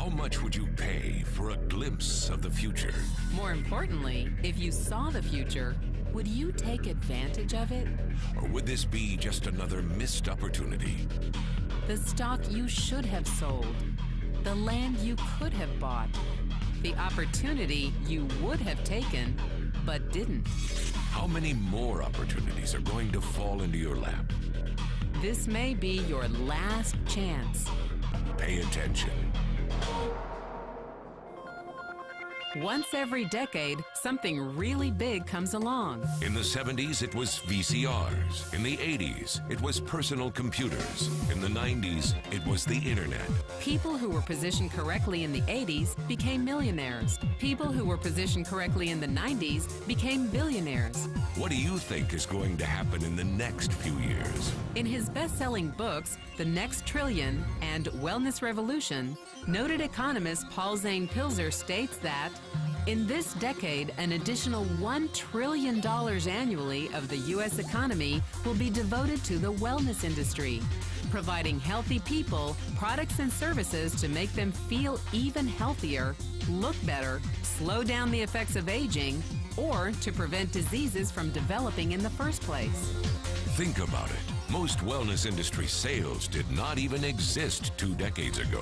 How much would you pay for a glimpse of the future? More importantly, if you saw the future, would you take advantage of it? Or would this be just another missed opportunity? The stock you should have sold, the land you could have bought, the opportunity you would have taken, but didn't. How many more opportunities are going to fall into your lap? This may be your last chance. Pay attention. Once every decade, something really big comes along. In the 70s, it was VCRs. In the 80s, it was personal computers. In the 90s, it was the internet. People who were positioned correctly in the 80s became millionaires. People who were positioned correctly in the 90s became billionaires. What do you think is going to happen in the next few years? In his best-selling books, The Next Trillion and Wellness Revolution, noted economist Paul Zane Pilzer states that in this decade, an additional $1 trillion annually of the U.S. economy will be devoted to the wellness industry, providing healthy people products and services to make them feel even healthier, look better, slow down the effects of aging, or to prevent diseases from developing in the first place. Think about it. Most wellness industry sales did not even exist 2 decades ago.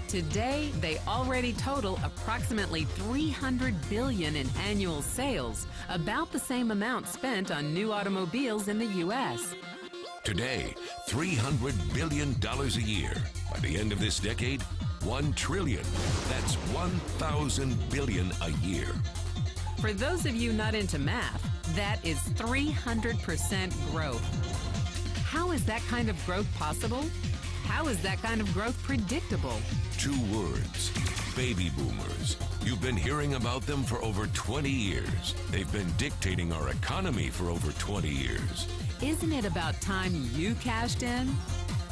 Today, they already total approximately $300 billion in annual sales, about the same amount spent on new automobiles in the U.S. Today, $300 billion a year. By the end of this decade, $1 trillion. That's 1,000 billion a year. For those of you not into math, that is 300% growth. How is that kind of growth possible? How is that kind of growth predictable? 2 words: baby boomers. You've been hearing about them for over 20 years. They've been dictating our economy for over 20 years. Isn't it about time you cashed in?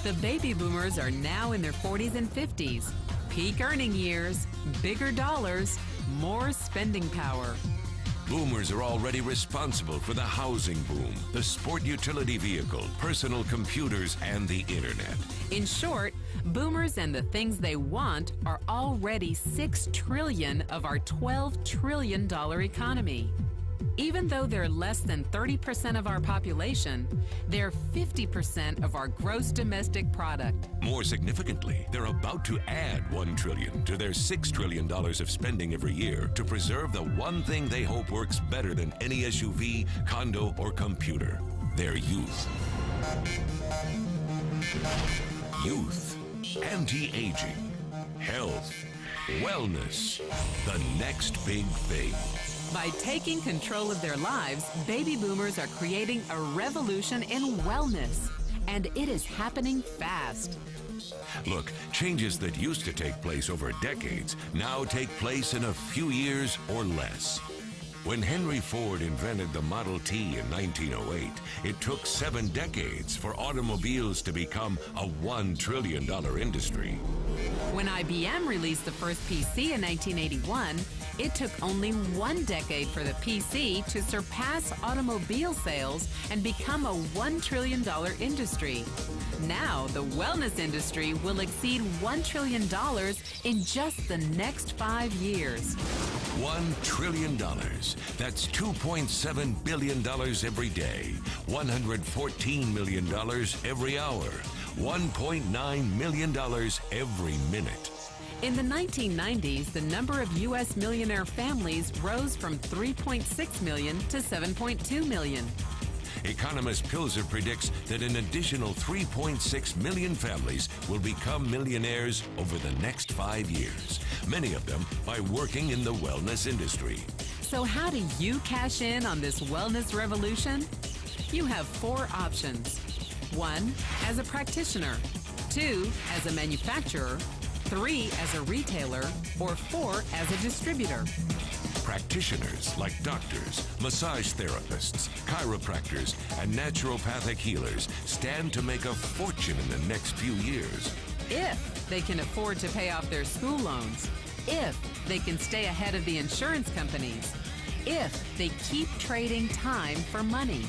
The baby boomers are now in their 40s and 50s. Peak earning years, bigger dollars, more spending power. Boomers are already responsible for the housing boom, the sport utility vehicle, personal computers, and the internet. In short, boomers and the things they want are already $6 trillion of our $12 trillion economy. Even though they're less than 30% of our population, they're 50% of our gross domestic product. More significantly, they're about to add $1 trillion to their $6 trillion of spending every year to preserve the one thing they hope works better than any SUV, condo, or computer: their youth. Youth, anti-aging, health, wellness, the next big thing. By taking control of their lives, baby boomers are creating a revolution in wellness. And it is happening fast. Look, changes that used to take place over decades now take place in a few years or less. When Henry Ford invented the Model T in 1908, it took 7 decades for automobiles to become a $1 trillion industry. When IBM released the first PC in 1981, it took only 1 decade for the PC to surpass automobile sales and become a $1 trillion industry. Now, the wellness industry will exceed $1 trillion in just the next 5 years. $1 trillion. That's $2.7 billion every day, $114 million every hour, $1.9 million every minute. In the 1990s, the number of U.S. millionaire families rose from 3.6 million to 7.2 million. Economist Pilzer predicts that an additional 3.6 million families will become millionaires over the next 5 years, many of them by working in the wellness industry. So how do you cash in on this wellness revolution? You have 4 options. 1, as a practitioner. 2, as a manufacturer. 3, as a retailer. Or 4, as a distributor. Practitioners like doctors, massage therapists, chiropractors, and naturopathic healers stand to make a fortune in the next few years. If they can afford to pay off their school loans. If they can stay ahead of the insurance companies. If they keep trading time for money.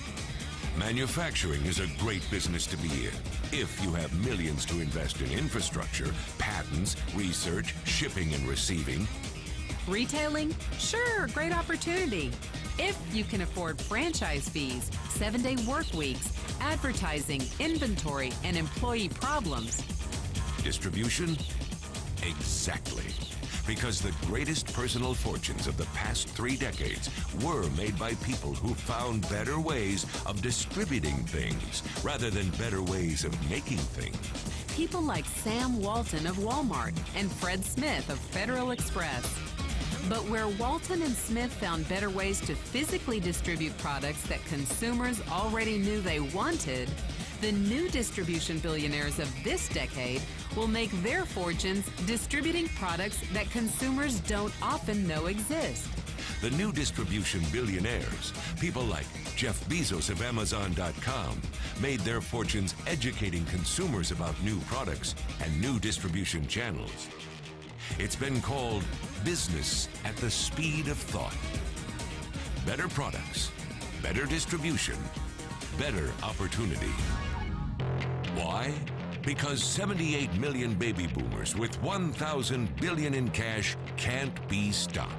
Manufacturing is a great business to be in if you have millions to invest in infrastructure, patents, research, shipping and receiving. Retailing? Sure, great opportunity. If you can afford franchise fees, 7-day work weeks, advertising, inventory, and employee problems. Distribution? Exactly. Because the greatest personal fortunes of the past 3 decades were made by people who found better ways of distributing things rather than better ways of making things. People like Sam Walton of Walmart and Fred Smith of Federal Express. But where Walton and Smith found better ways to physically distribute products that consumers already knew they wanted, the new distribution billionaires of this decade will make their fortunes distributing products that consumers don't often know exist. The new distribution billionaires, people like Jeff Bezos of Amazon.com, made their fortunes educating consumers about new products and new distribution channels. It's been called business at the speed of thought. Better products, better distribution, better opportunity. Why? Because 78 million baby boomers with 1,000 billion in cash can't be stopped.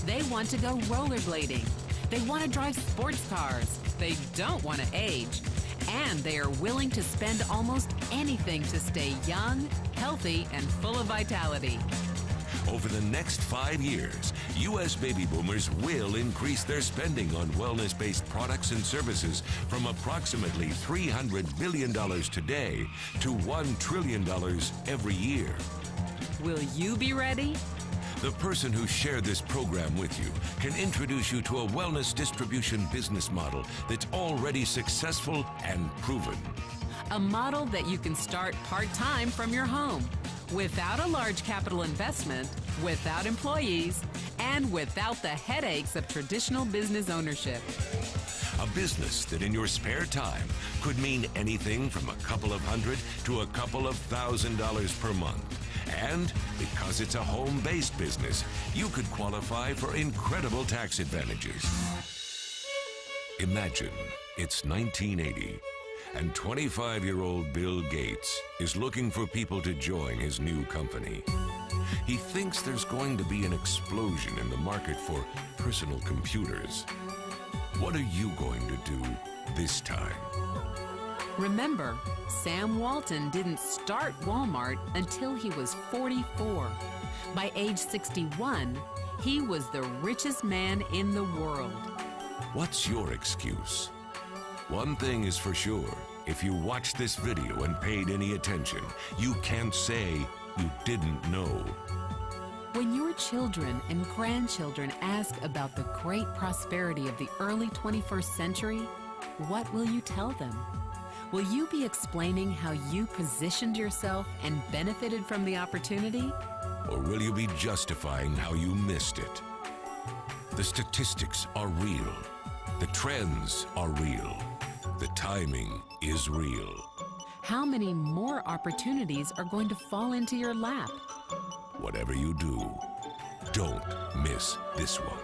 They want to go rollerblading. They want to drive sports cars. They don't want to age. And they are willing to spend almost anything to stay young, healthy, and full of vitality. Over the next 5 years, U.S. baby boomers will increase their spending on wellness-based products and services from approximately $300 billion today to $1 trillion every year. Will you be ready? The person who shared this program with you can introduce you to a wellness distribution business model that's already successful and proven. A model that you can start part-time from your home, without a large capital investment, without employees, and without the headaches of traditional business ownership. A business that in your spare time could mean anything from a couple of hundred to a couple of $1,000s per month. And because it's a home-based business, you could qualify for incredible tax advantages. Imagine it's 1980. And 25-year-old Bill Gates is looking for people to join his new company. He thinks there's going to be an explosion in the market for personal computers. What are you going to do this time? Remember, Sam Walton didn't start Walmart until he was 44. By age 61, he was the richest man in the world. What's your excuse? One thing is for sure, if you watched this video and paid any attention, you can't say you didn't know. When your children and grandchildren ask about the great prosperity of the early 21st century, what will you tell them? Will you be explaining how you positioned yourself and benefited from the opportunity? Or will you be justifying how you missed it? The statistics are real. The trends are real. The timing is real. How many more opportunities are going to fall into your lap? Whatever you do, don't miss this one.